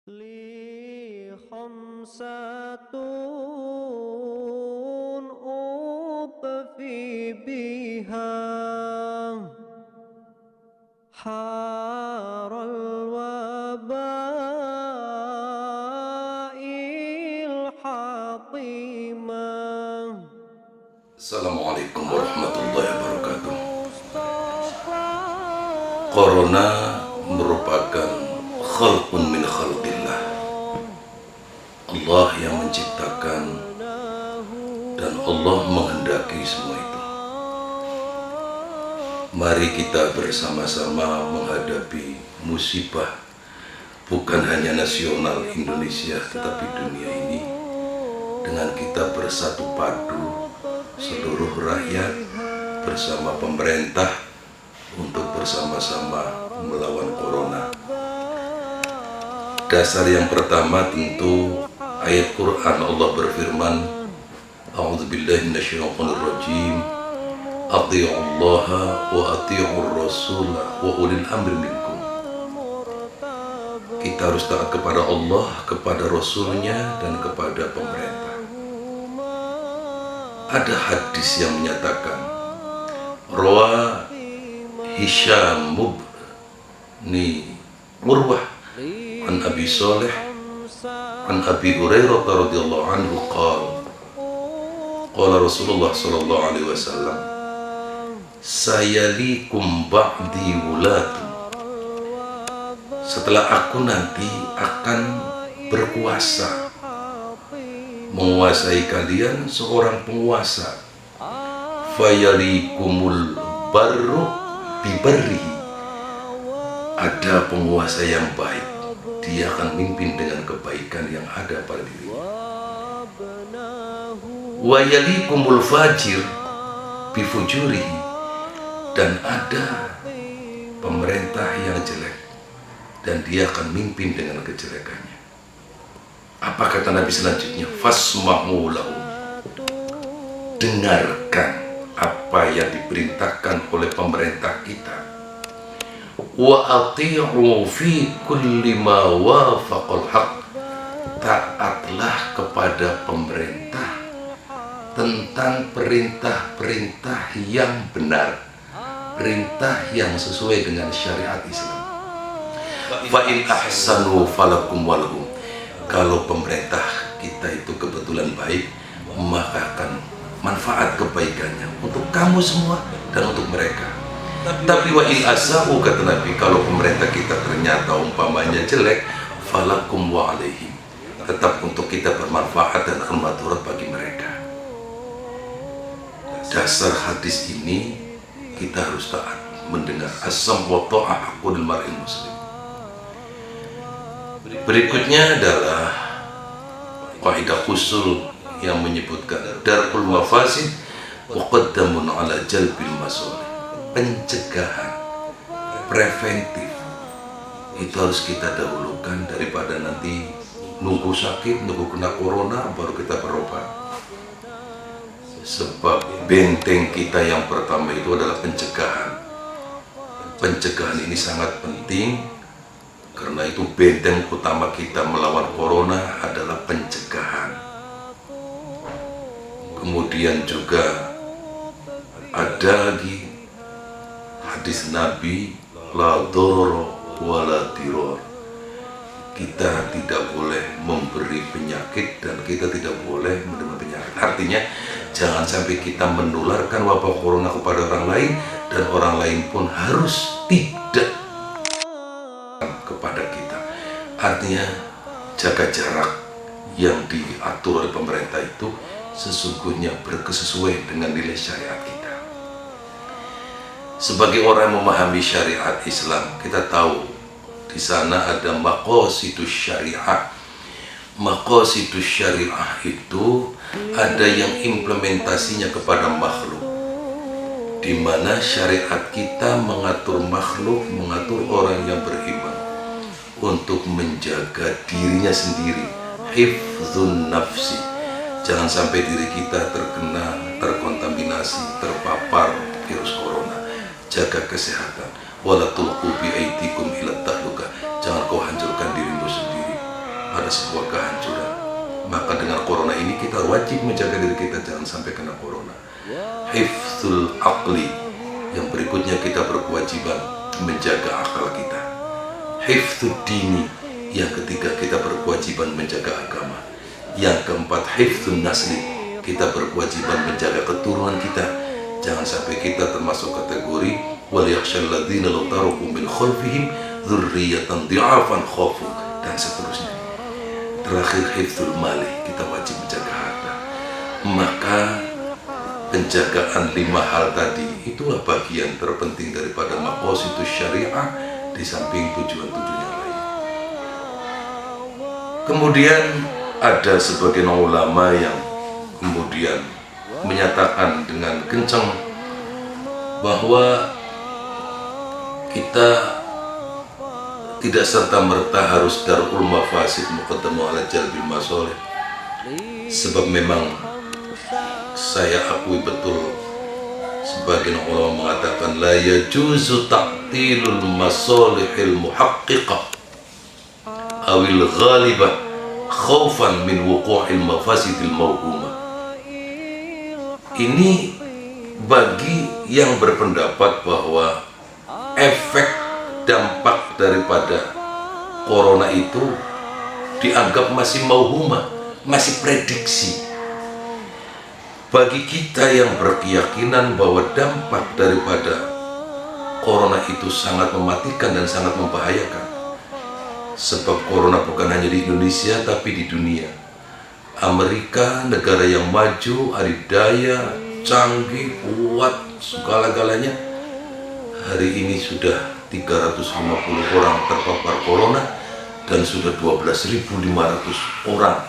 لي خمسة أطفي بها حار الوباء الحطيمة. Assalamualaikum warahmatullahi wabarakatuh. Corona merupakan khalqun min khalqillah. Allah yang menciptakan dan Allah menghendaki semua itu. Mari kita bersama-sama menghadapi musibah bukan hanya nasional Indonesia tetapi dunia ini dengan kita bersatu padu seluruh rakyat bersama pemerintah untuk bersama-sama melawan corona. Dasar yang pertama tentu ayat Quran. Allah berfirman, A'udzubillahi minasyaitonirrajim, Athi'ullaha wa athi'ur rasul wa ulil amri minkum. Kita harus taat kepada Allah, kepada Rasulnya, dan kepada pemerintah. Ada hadis yang menyatakan, Rawa Hisham mubni Urwah an Abi Saleh an Abi Hurairah radhiyallahu anhu qala Rasulullah sallallahu alaihi wasallam, sayalikum ba'di wulatun. Setelah aku nanti akan berkuasa, menguasai kalian seorang penguasa. Fayalikumul barru bibarrihi. Ada penguasa yang baik, dia akan mimpin dengan kebaikan yang ada pada dirinya. Wayalikumul fajir bifujurihi. Dan ada pemerintah yang jelek dan dia akan mimpin dengan kejelekannya. Apa kata Nabi selanjutnya? Fasma'u lahu. Dengarkan apa yang diperintahkan oleh pemerintah kita. Wa ati'u fi kulli ma wafaqal haq. Taatlah kepada pemerintah tentang perintah-perintah yang benar, perintah yang sesuai dengan syariat Islam. Fa in ahsanu falakum walhum. Kalau pemerintah kita itu kebetulan baik, maka akan manfaat kebaikannya untuk kamu semua dan untuk mereka. Tapi wa in asa'u, kata Nabi, kalau pemerintah kita ternyata umpamanya jelek, falakum wa alaihim. Tetap untuk kita bermanfaat dan akan madarat bagi mereka. Dasar hadis ini kita harus taat mendengar as-sam wa ta'ah aqulil mar'il muslim. Berikutnya adalah kaidah usul yang menyebutkan darul mafasid muqaddamun ala jalbil masalih. Pencegahan, preventif itu harus kita dahulukan daripada nanti nunggu sakit, nunggu kena corona baru kita berobat. Sebab benteng kita yang pertama itu adalah pencegahan. Pencegahan ini sangat penting. Karena itu benteng utama kita melawan corona adalah pencegahan. Kemudian juga ada lagi hadis Nabi, la dororo wa la diror. Kita tidak boleh memberi penyakit dan kita tidak boleh menerima penyakit. Artinya jangan sampai kita menularkan wabah corona kepada orang lain dan orang lain pun harus tidak kepada kita. Artinya jaga jarak yang diatur oleh pemerintah itu sesungguhnya berkesesuaian dengan nilai syariat kita. Sebagai orang yang memahami syariat Islam, kita tahu di sana ada maqasidus syariah. Maqasidus syariah itu ada yang implementasinya kepada makhluk, di mana syariat kita mengatur makhluk, mengatur orang yang beriman untuk menjaga dirinya sendiri, hifdzun nafsi. Jangan sampai diri kita terkontaminasi, terpapar virus corona. Jaga kesehatan. Wala tulqu bi aidikum ila tahluka. Jangan kau hancurkan dirimu sendiri pada sebuah kehancuran. Maka dengan corona ini kita wajib menjaga diri kita jangan sampai kena corona. Hifdzul aqli, yang berikutnya kita berkewajiban menjaga akal kita. Hifdzud dini, yang ketiga kita berkewajiban menjaga agama. Yang keempat hifdzun nasli, kita berkewajiban menjaga keturunan kita. Jangan sampai kita termasuk kategori wal yakhshal ladzina law taraku min khalfihim dzurriyyatan dhi'afan khafu, dan seterusnya. Terakhir hifdzul mali, kita wajib menjaga harta. Maka penjagaan 5 hal tadi itulah bagian terpenting daripada maqasidus syariah di samping tujuan-tujuan yang lain. Kemudian ada sebagian ulama yang kemudian menyatakan dengan kencang bahwa kita tidak serta-merta harus darul mafasid muqaddamu ala jalbil masoleh. Sebab memang saya akui betul sebagian ulama mengatakan la yajuzu ta'tilul masolihil muhaqqiqah awil ghalibah khaufan min wuqu'il mafasidil mawhumah. Ini bagi yang berpendapat bahwa efek dampak daripada corona itu dianggap masih mauhumah, masih prediksi. Bagi kita yang berkeyakinan bahwa dampak daripada corona itu sangat mematikan dan sangat membahayakan, sebab corona bukan hanya di Indonesia tapi di dunia. Amerika, negara yang maju, adidaya, canggih, kuat, segala-galanya, hari ini sudah 350 orang terpapar corona dan sudah 12.500 orang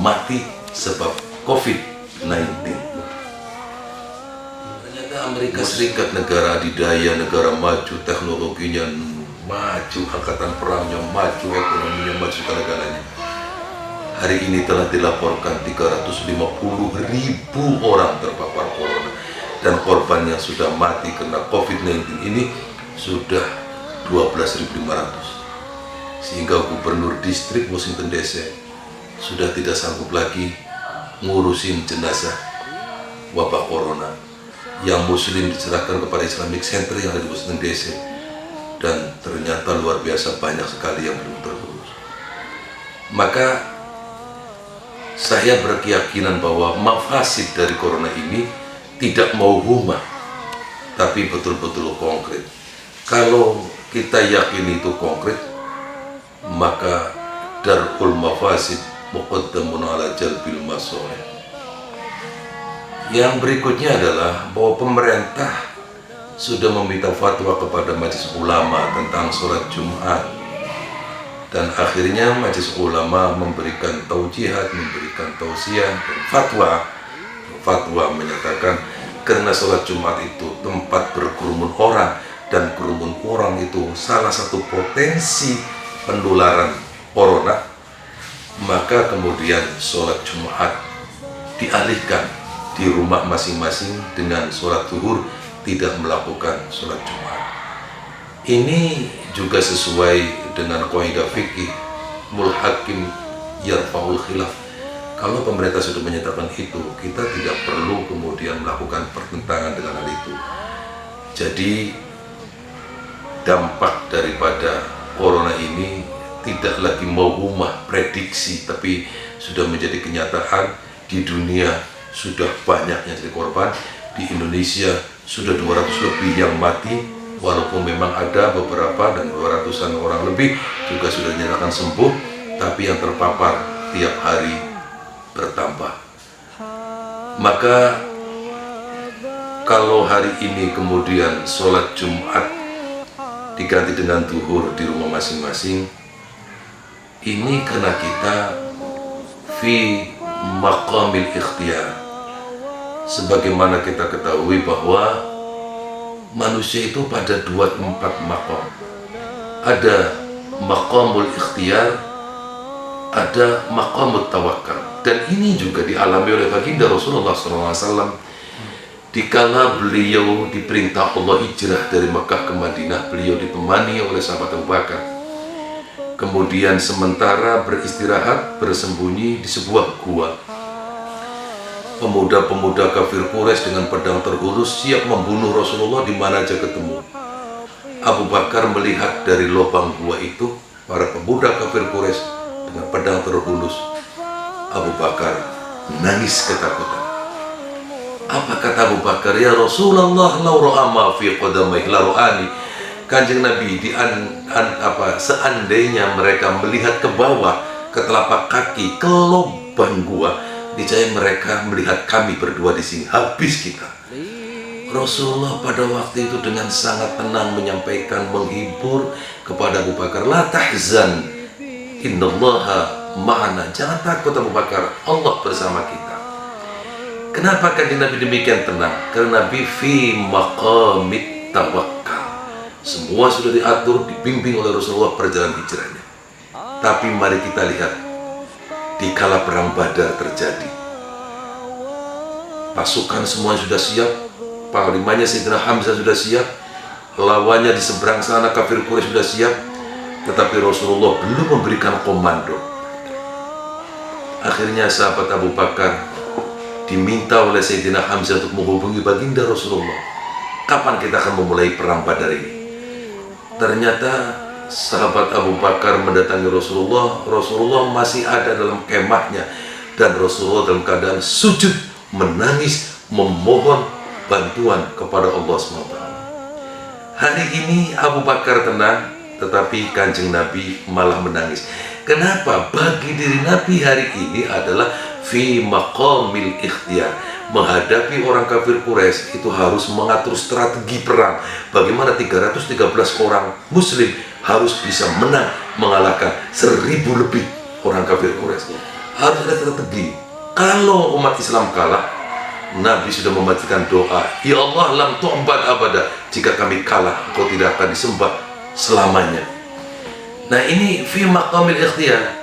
mati sebab COVID-19. Ternyata Amerika Serikat negara adidaya, negara maju, teknologinya maju, angkatan perangnya maju, ekonominya maju, segala-galanya. Hari ini telah dilaporkan 350.000 orang terpapar corona, dan korban yang sudah mati karena COVID-19 ini sudah 12.500. Sehingga gubernur distrik Washington DC sudah tidak sanggup lagi ngurusin jenazah wabah corona. Yang muslim diserahkan kepada Islamic Center yang ada di Washington DC, dan ternyata luar biasa banyak sekali yang belum terurus. Maka saya berkeyakinan bahwa mafasid dari corona ini tidak mauhumah, tapi betul-betul konkret. Kalau kita yakin itu konkret, maka darul mafasid muqaddamun ala jalbil masoleh. Yang berikutnya adalah bahwa pemerintah sudah meminta fatwa kepada majelis ulama tentang sholat Jumat, dan akhirnya majelis ulama memberikan taujihat, memberikan tausiah dan fatwa menyatakan karena sholat Jumat itu tempat berkerumun orang, dan kerumun orang itu salah satu potensi penularan corona, maka kemudian sholat Jumat dialihkan di rumah masing-masing dengan sholat zuhur, tidak melakukan sholat Jumat. Ini juga sesuai dengan kaidah fikih mulhakim yarfa'ul khilaf. Kalau pemerintah sudah menyatakan itu, kita tidak perlu kemudian melakukan pertentangan dengan hal itu. Jadi dampak daripada corona ini tidak lagi mauhumah prediksi, tapi sudah menjadi kenyataan. Di dunia sudah banyak yang jadi korban, di Indonesia sudah 200 lebih yang mati, walaupun memang ada beberapa dan 200-an orang lebih juga sudah dinyatakan sembuh, tapi yang terpapar tiap hari bertambah. Maka kalau hari ini kemudian sholat Jumat diganti dengan zuhur di rumah masing-masing, ini karena kita fi maqamil ikhtiyar. Sebagaimana kita ketahui bahwa manusia itu pada 24 maqam. Ada maqamul ikhtiyar, ada maqamut tawakal. Dan ini juga dialami oleh baginda Rasulullah SAW. Dikala beliau diperintah Allah hijrah dari Mekah ke Madinah, beliau ditemani oleh sahabat Abu Bakar. kemudian sementara beristirahat bersembunyi di sebuah gua. Pemuda-pemuda kafir Quraisy dengan pedang terhunus siap membunuh Rasulullah di mana aja ketemu. Abu Bakar melihat dari lubang gua itu para pemuda kafir Quraisy dengan pedang terhunus. Abu Bakar menangis ketakutan. Apa kata Abu Bakar? Ya Rasulullah, lau ra'a ma fi qadamaihi la ra'ani. Kanjeng Nabi, seandainya mereka melihat ke bawah, ke telapak kaki, ke lubang gua, niscaya mereka melihat kami berdua di sini, habis kita. Rasulullah pada waktu itu dengan sangat tenang menyampaikan, menghibur kepada Abu Bakar, la tahzan, innallaha ma'ana. Jangan takut Abu Bakar, Allah bersama kita. Kenapa kanjeng Nabi demikian tenang? Karena Nabi fi maqamit tawakkal. Semua sudah diatur, dibimbing oleh Rasulullah perjalanan hijrahnya. Tapi mari kita lihat, di kala perang Badar terjadi, pasukan semua sudah siap, panglimanya Sayyidina Hamzah sudah siap, lawannya di seberang sana kafir Quraisy sudah siap, tetapi Rasulullah belum memberikan komando. Akhirnya sahabat Abu Bakar diminta oleh Sayyidina Hamzah untuk menghubungi baginda Rasulullah. Kapan kita akan memulai perang Badar ini? Ternyata sahabat Abu Bakar mendatangi Rasulullah. Rasulullah masih ada dalam kemahnya, dan Rasulullah dalam keadaan sujud, menangis, memohon bantuan kepada Allah SWT. Hari ini Abu Bakar tenang, tetapi kanjeng Nabi malah menangis. Kenapa? Bagi diri Nabi hari ini adalah fi maqamil ikhtiyar. Menghadapi orang kafir Quraisy itu harus mengatur strategi perang. Bagaimana 313 orang muslim harus bisa menang, mengalahkan 1000 lebih orang kafir Quraisy. Harus ada strategi. Kalau umat Islam kalah, Nabi sudah membacakan doa, ya Allah lam tu'bad abada, jika kami kalah engkau tidak akan disembah selamanya. Nah ini fi maqamil ikhtiyar.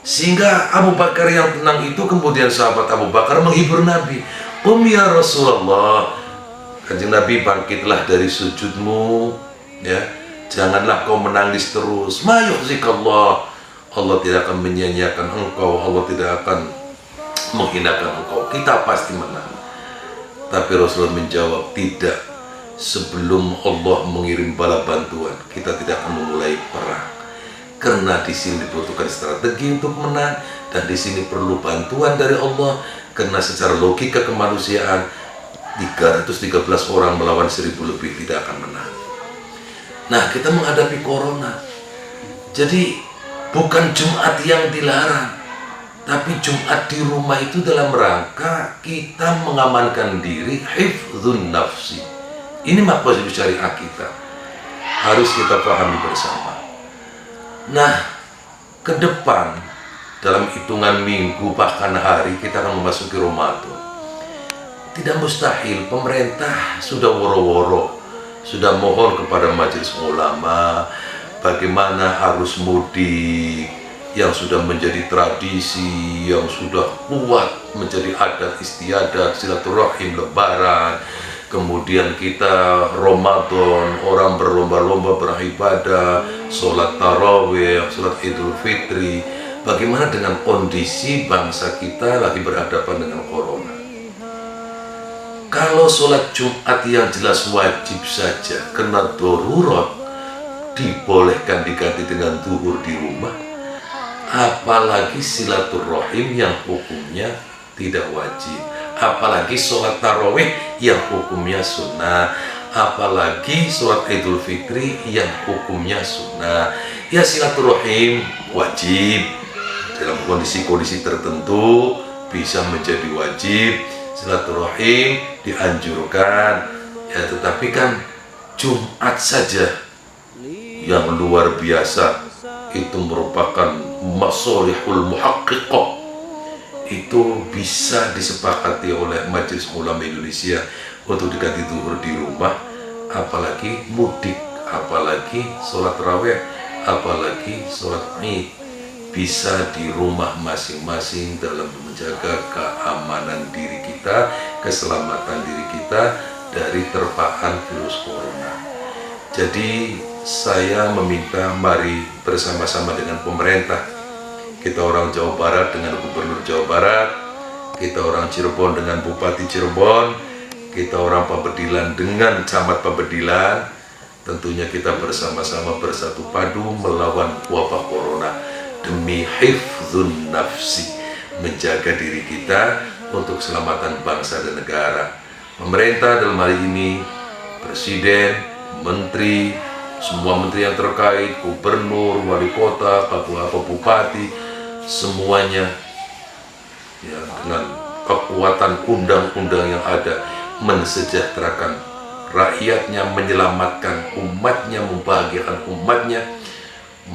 Sehingga Abu Bakar yang tenang itu, kemudian sahabat Abu Bakar menghibur Nabi. Ya Rasulullah, kanjeng Nabi, bangkitlah dari sujudmu, ya, janganlah kau menangis terus. Ma yukhzikallah, Allah tidak akan menyia-nyiakan engkau, Allah tidak akan menghinakan engkau, kita pasti menang. Tapi Rasulullah menjawab, tidak, sebelum Allah mengirim bala bantuan, kita tidak akan memulai perang. Karena di sini dibutuhkan strategi untuk menang, dan di sini perlu bantuan dari Allah. Karena secara logika kemanusiaan, 313 orang melawan 1000 lebih tidak akan menang. Nah, kita menghadapi corona. Jadi bukan Jumat yang dilarang, tapi Jumat di rumah itu dalam rangka kita mengamankan diri, hifdzun nafsi. Ini maqasid syariah kita, harus kita pahami bersama. Nah, ke depan dalam hitungan minggu bahkan hari kita akan memasuki Ramadan. Tidak mustahil, pemerintah sudah woro-woro, sudah mohon kepada majelis ulama bagaimana arus mudik yang sudah menjadi tradisi, yang sudah kuat menjadi adat istiadat, silaturahim, lebaran. Kemudian kita Ramadan, orang berlomba-lomba beribadah, sholat tarawih, sholat idul fitri. Bagaimana dengan kondisi bangsa kita lagi berhadapan dengan corona? Kalau sholat Jumat yang jelas wajib saja karena darurat dibolehkan diganti dengan zuhur di rumah, apalagi silaturahim yang hukumnya tidak wajib, apalagi sholat tarawih yang hukumnya sunnah, apalagi sholat idul fitri yang hukumnya sunnah. Ya, silaturahim wajib, dalam kondisi-kondisi tertentu bisa menjadi wajib, silaturahim dianjurkan, ya, tetapi kan Jumat saja yang luar biasa itu merupakan masolihul muhaqqiqah, itu bisa disepakati oleh Majelis Ulama Indonesia untuk diganti zuhur di rumah, apalagi mudik, apalagi sholat raweh, apalagi sholat id, bisa di rumah masing-masing dalam menjaga keamanan diri kita, keselamatan diri kita dari terpaan virus corona. Jadi saya meminta mari bersama-sama dengan pemerintah, kita orang Jawa Barat dengan Gubernur Jawa Barat, kita orang Cirebon dengan Bupati Cirebon, kita orang Pabedilan dengan Camat Pabedilan, tentunya kita bersama-sama bersatu padu melawan wabah corona demi hifdzun nafsi, menjaga diri kita untuk keselamatan bangsa dan negara. Pemerintah dalam hal ini, Presiden, Menteri, semua menteri yang terkait, gubernur, wali kota, bupati, semuanya ya, dengan kekuatan undang-undang yang ada mensejahterakan rakyatnya, menyelamatkan umatnya, membahagiakan umatnya,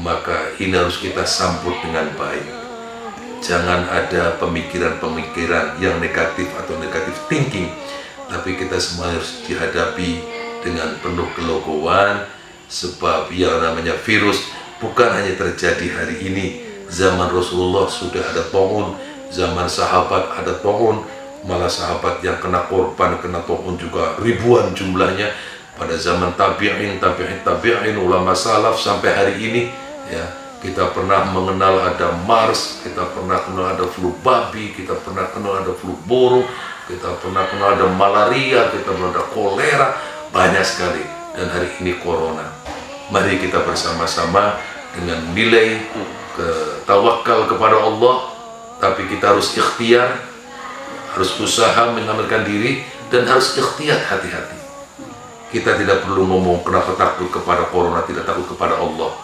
maka ini harus kita sambut dengan baik. Jangan ada pemikiran-pemikiran yang negatif atau negatif thinking, tapi kita semua harus dihadapi dengan penuh kelegoan, sebab yang namanya virus bukan hanya terjadi hari ini. Zaman Rasulullah sudah ada to'un, zaman sahabat ada to'un, malah sahabat yang kena korban, kena to'un juga ribuan jumlahnya. Pada zaman tabi'in, ulama salaf sampai hari ini ya, kita pernah mengenal ada MERS, kita pernah kenal ada flu babi, kita pernah kenal ada flu burung, kita pernah kenal ada malaria, kita pernah ada kolera, banyak sekali. Dan hari ini corona. Mari kita bersama-sama dengan nilai tawakal kepada Allah, tapi kita harus ikhtiar, harus usaha menyelamatkan diri, dan harus ikhtiar hati-hati. Kita tidak perlu ngomong kenapa takut kepada corona, tidak takut kepada Allah.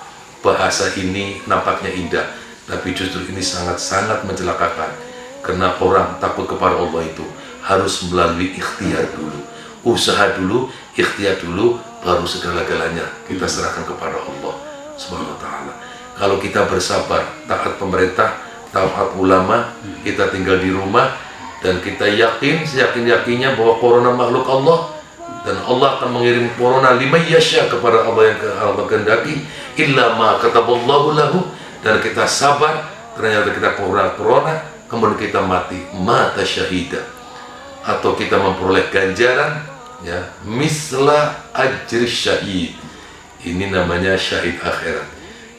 Bahasa ini nampaknya indah, tapi justru ini sangat-sangat mencelakakan. Karena orang takut kepada Allah itu harus melalui ikhtiar dulu, usaha dulu, ikhtiar dulu, baru segala-galanya kita serahkan kepada Allah Subhanahu wa ta'ala. Kalau kita bersabar, taat pemerintah, taat ulama, kita tinggal di rumah, dan kita yakin, seyakin-yakinnya bahwa corona makhluk Allah, dan Allah akan mengirim corona liman yasha, kepada Allah yang Allah kehendaki, illa ma kataballahu lahu, dan kita sabar, ternyata kita corona, kemudian kita mati, mata syahida, atau kita memperoleh ganjaran ya misla ajri syahid. Ini namanya syahid akhirat.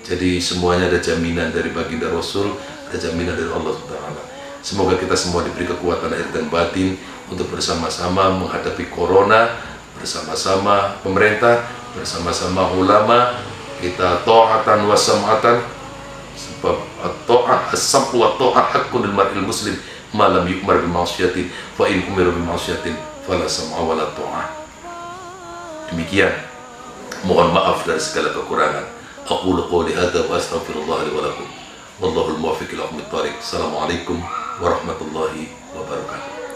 Jadi semuanya ada jaminan dari baginda Rasul, ada jaminan dari Allah Subhanahu. Semoga kita semua diberi kekuatan lahir dan batin untuk bersama-sama menghadapi corona, bersama-sama pemerintah, bersama-sama ulama, kita ta'atan wa sam'atan, sebab at-ta'ah as-sam'u wa ta'ah haqqun lil mar'il muslim ma lam yu'mar bi ma'siyatin fa in umira bi ma'siyatin fala sam'a wa la ta'ah. Demikian, mohon maaf dari segala kekurangan. Aqulu qouli hadza wa astaghfirullah li wa lakum. Wallahul muwaffiq ila aqwamit thariq. Assalamualaikum warahmatullahi wabarakatuh.